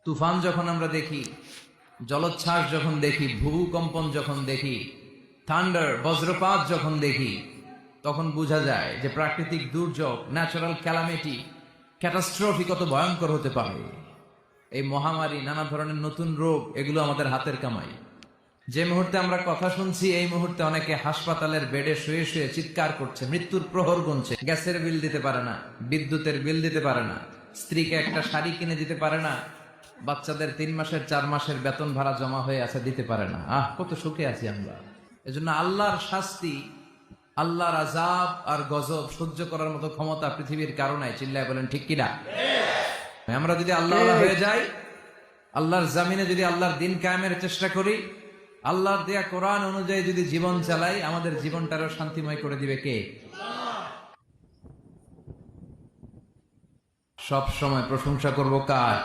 তুফান যখন আমরা দেখি, জলোচ্ছ্বাস যখন দেখি, ভূকম্পন যখন দেখি, থান্ডার বজ্রপাত যখন দেখি, তখন বোঝা যায় যে প্রাকৃতিক দুর্যোগ, ন্যাচারাল ক্যালামিটি, ক্যাটাস্ট্রফি কত ভয়ঙ্কর হতে পারে। এই মহামারী, নানা ধরনের নতুন রোগ, এগুলো আমাদের হাতের কামাই। যে মুহূর্তে আমরা কথা শুনছি, এই মুহূর্তে অনেকে হাসপাতালের বেডে শুয়ে শুয়ে চিৎকার করছে, মৃত্যুর প্রহর গুনছে। গ্যাসের বিল দিতে পারে না, বিদ্যুতের বিল দিতে পারে না, স্ত্রীকে একটা শাড়ি কিনে দিতে পারে না, বাচ্চাদের 3 মাসের 4 মাসের বেতন ভাড়া জমা হয়ে আছে, দিতে পারে না। কত সুখে আছি আমরা। এজন্য আল্লাহর শাস্তি, আল্লাহর আযাব আর গজব সহ্য করার মতো ক্ষমতা পৃথিবীর কারো নাই। চিল্লায় বলেন ঠিক কিনা? আমরা যদি আল্লাহওয়ালা হয়ে যাই, আল্লাহর জামিনে যদি আল্লাহর দিন কায়েমের চেষ্টা করি, আল্লাহর দেয়া কোরআন অনুযায়ী যদি জীবন চালাই, আমাদের জীবনটারও শান্তিময় করে দিবে কে? সব সময় প্রশংসা করব কার?